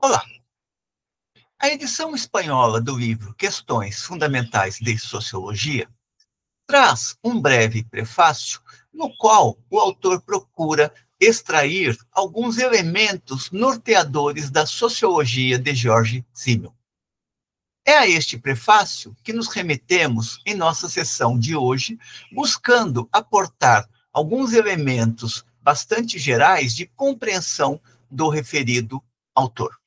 Olá! A edição espanhola do livro Questões Fundamentais de Sociologia traz um breve prefácio no qual o autor procura extrair alguns elementos norteadores da sociologia de George Simmel. É a este prefácio que nos remetemos em nossa sessão de hoje, buscando aportar alguns elementos bastante gerais de compreensão do referido autor.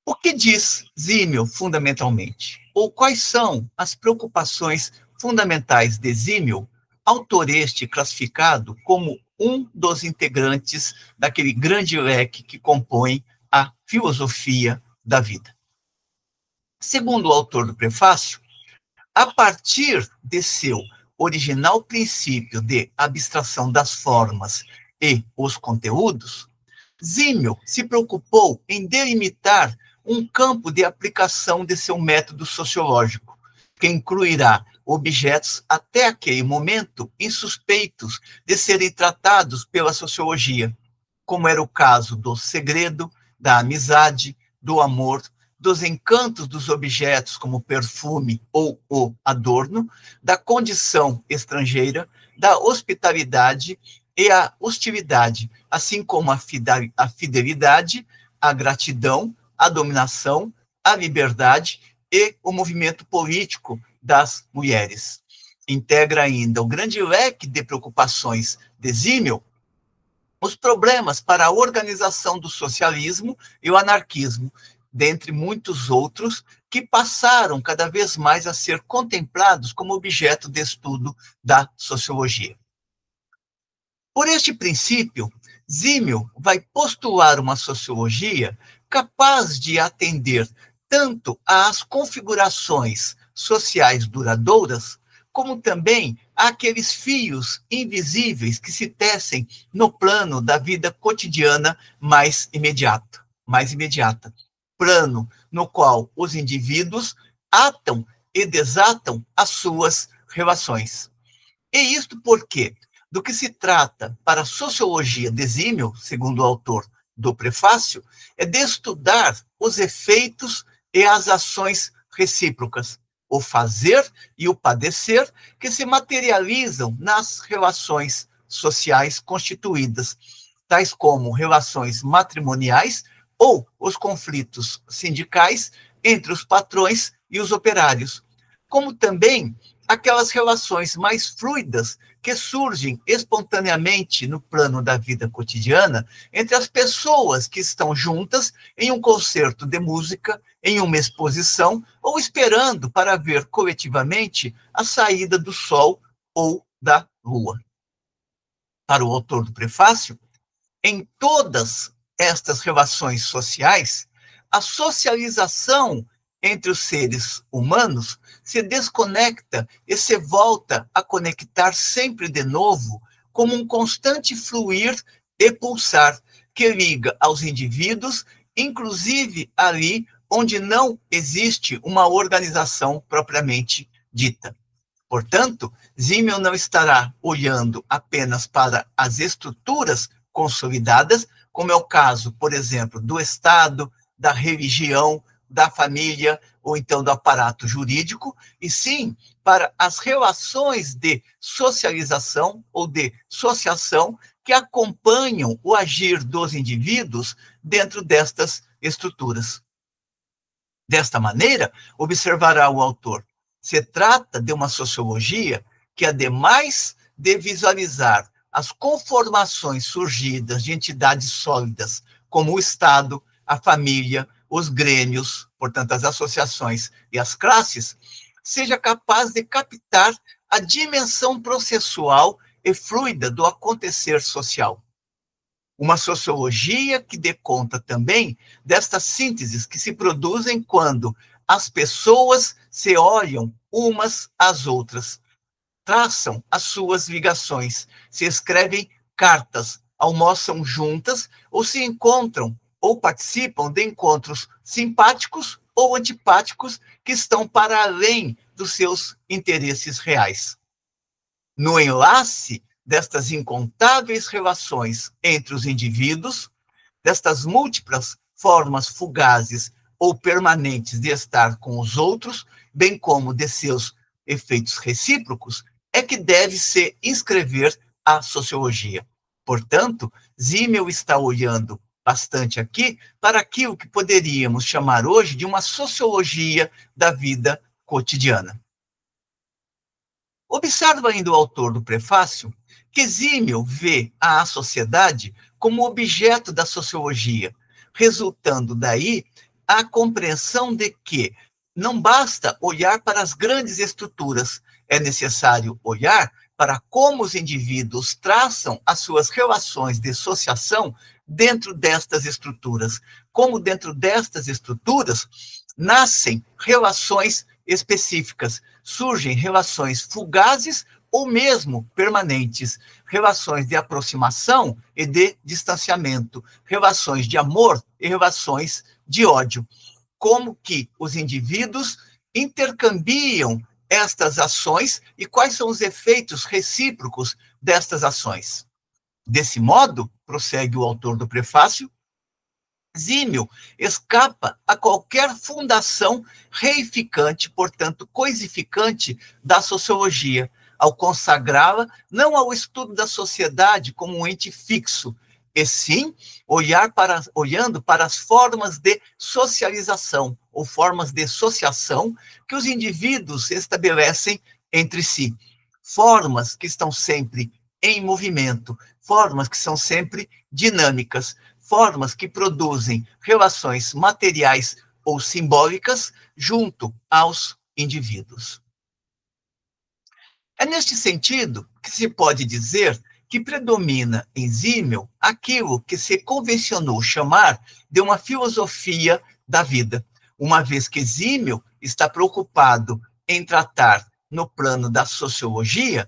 O que diz Simmel fundamentalmente? Ou quais são as preocupações fundamentais de Simmel, autor este classificado como um dos integrantes daquele grande leque que compõe a filosofia da vida? Segundo o autor do prefácio, a partir de seu original princípio de abstração das formas e os conteúdos, Simmel se preocupou em delimitar um campo de aplicação de seu método sociológico, que incluirá objetos até aquele momento insuspeitos de serem tratados pela sociologia, como era o caso do segredo, da amizade, do amor, dos encantos dos objetos, como o perfume ou o adorno, da condição estrangeira, da hospitalidade e a hostilidade, assim como a fidelidade, a gratidão, a dominação, a liberdade e o movimento político das mulheres. Integra ainda o grande leque de preocupações de Simmel, os problemas para a organização do socialismo e o anarquismo, dentre muitos outros, que passaram cada vez mais a ser contemplados como objeto de estudo da sociologia. Por este princípio, Simmel vai postular uma sociologia capaz de atender tanto às configurações sociais duradouras, como também àqueles fios invisíveis que se tecem no plano da vida cotidiana mais imediata, plano no qual os indivíduos atam e desatam as suas relações. E isto porque do que se trata para a sociologia de Simmel, segundo o autor do prefácio, é de estudar os efeitos e as ações recíprocas, o fazer e o padecer, que se materializam nas relações sociais constituídas, tais como relações matrimoniais ou os conflitos sindicais entre os patrões e os operários, como também aquelas relações mais fluidas que surgem espontaneamente no plano da vida cotidiana entre as pessoas que estão juntas em um concerto de música, em uma exposição, ou esperando para ver coletivamente a saída do sol ou da lua. Para o autor do prefácio, em todas estas relações sociais, a socialização entre os seres humanos se desconecta e se volta a conectar sempre de novo, como um constante fluir e pulsar que liga aos indivíduos, inclusive ali onde não existe uma organização propriamente dita. Portanto, Simmel não estará olhando apenas para as estruturas consolidadas, como é o caso, por exemplo, do Estado, da religião, da família ou então do aparato jurídico, e sim para as relações de socialização ou de associação que acompanham o agir dos indivíduos dentro destas estruturas. Desta maneira, observará o autor, se trata de uma sociologia que, ademais de visualizar as conformações surgidas de entidades sólidas, como o Estado, a família, os grêmios, portanto, as associações e as classes, seja capaz de captar a dimensão processual e fluida do acontecer social. Uma sociologia que dê conta também destas sínteses que se produzem quando as pessoas se olham umas às outras, traçam as suas ligações, se escrevem cartas, almoçam juntas ou se encontram ou participam de encontros simpáticos ou antipáticos que estão para além dos seus interesses reais. No enlace destas incontáveis relações entre os indivíduos, destas múltiplas formas fugazes ou permanentes de estar com os outros, bem como de seus efeitos recíprocos, é que deve se inscrever a sociologia. Portanto, Simmel está olhando bastante aqui para aquilo que poderíamos chamar hoje de uma sociologia da vida cotidiana. Observa ainda o autor do prefácio que Simmel vê a sociedade como objeto da sociologia, resultando daí a compreensão de que não basta olhar para as grandes estruturas, é necessário olhar para como os indivíduos traçam as suas relações de associação dentro destas estruturas, como dentro destas estruturas nascem relações específicas, surgem relações fugazes ou mesmo permanentes, relações de aproximação e de distanciamento, relações de amor e relações de ódio. Como que os indivíduos intercambiam estas ações e quais são os efeitos recíprocos destas ações. Desse modo, prossegue o autor do prefácio, Simmel escapa a qualquer fundação reificante, portanto, coisificante da sociologia, ao consagrá-la não ao estudo da sociedade como um ente fixo, e sim olhando para as formas de socialização ou formas de associação que os indivíduos estabelecem entre si. Formas que estão sempre em movimento, formas que são sempre dinâmicas, formas que produzem relações materiais ou simbólicas junto aos indivíduos. É neste sentido que se pode dizer que predomina em Simmel aquilo que se convencionou chamar de uma filosofia da vida, uma vez que Simmel está preocupado em tratar no plano da sociologia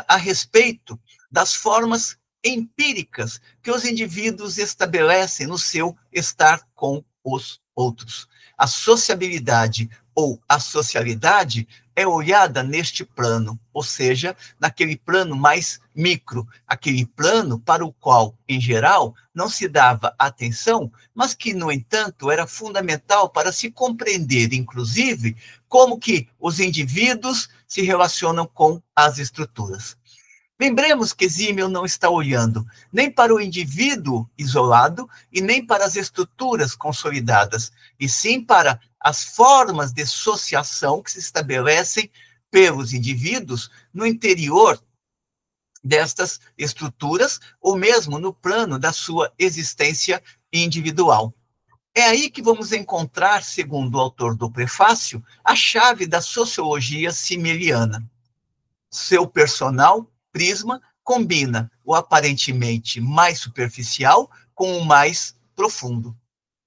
a respeito das formas empíricas que os indivíduos estabelecem no seu estar com os outros. A sociabilidade ou a socialidade é olhada neste plano, ou seja, naquele plano mais micro, aquele plano para o qual, em geral, não se dava atenção, mas que, no entanto, era fundamental para se compreender, inclusive, como que os indivíduos se relacionam com as estruturas. Lembremos que Simmel não está olhando nem para o indivíduo isolado e nem para as estruturas consolidadas, e sim para as formas de associação que se estabelecem pelos indivíduos no interior destas estruturas, ou mesmo no plano da sua existência individual. É aí que vamos encontrar, segundo o autor do prefácio, a chave da sociologia simmeliana. Seu personal prisma combina o aparentemente mais superficial com o mais profundo.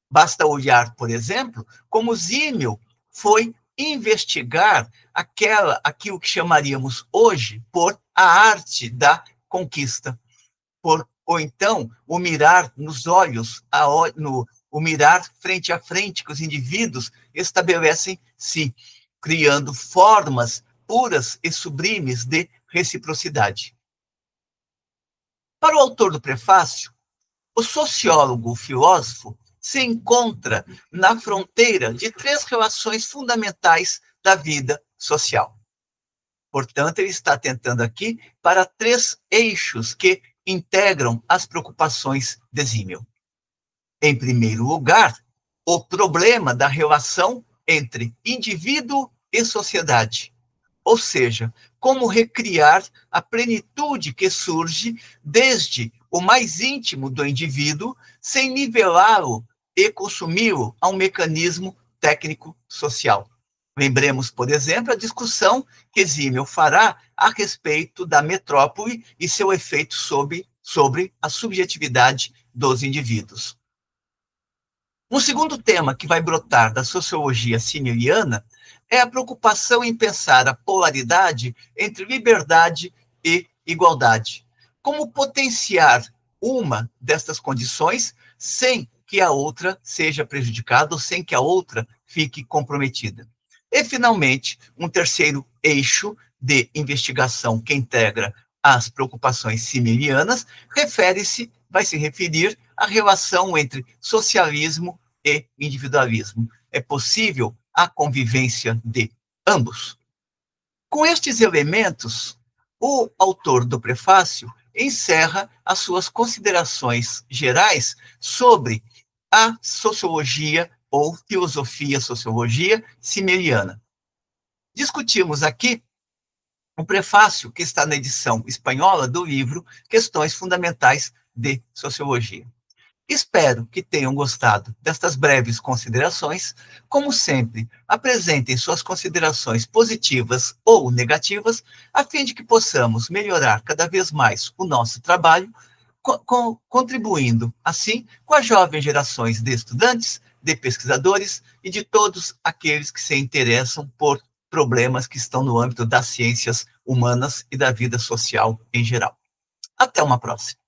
Basta olhar, por exemplo, como Simmel foi investigar aquilo que chamaríamos hoje por a arte da conquista, ou então o mirar nos olhos, o mirar frente a frente que os indivíduos estabelecem-se, criando formas puras e sublimes de reciprocidade. Para o autor do prefácio, o sociólogo, o filósofo, se encontra na fronteira de três relações fundamentais da vida social. Portanto, ele está atentando aqui para três eixos que integram as preocupações de Simmel. Em primeiro lugar, o problema da relação entre indivíduo e sociedade, ou seja, como recriar a plenitude que surge desde o mais íntimo do indivíduo, sem nivelá-lo e consumi-lo a um mecanismo técnico-social. Lembremos, por exemplo, a discussão que Simmel fará a respeito da metrópole e seu efeito sobre a subjetividade dos indivíduos. Um segundo tema que vai brotar da sociologia simmeliana é a preocupação em pensar a polaridade entre liberdade e igualdade. Como potenciar uma destas condições sem que a outra seja prejudicada ou sem que a outra fique comprometida. E, finalmente, um terceiro eixo de investigação que integra As preocupações similianas vai se referir à relação entre socialismo e individualismo. É possível a convivência de ambos. Com estes elementos, o autor do prefácio encerra as suas considerações gerais sobre a sociologia ou filosofia-sociologia simeliana. Discutimos aqui um prefácio que está na edição espanhola do livro Questões Fundamentais de Sociologia. Espero que tenham gostado destas breves considerações. Como sempre, apresentem suas considerações positivas ou negativas, a fim de que possamos melhorar cada vez mais o nosso trabalho, contribuindo, assim, com as jovens gerações de estudantes, de pesquisadores e de todos aqueles que se interessam por problemas que estão no âmbito das ciências humanas e da vida social em geral. Até uma próxima.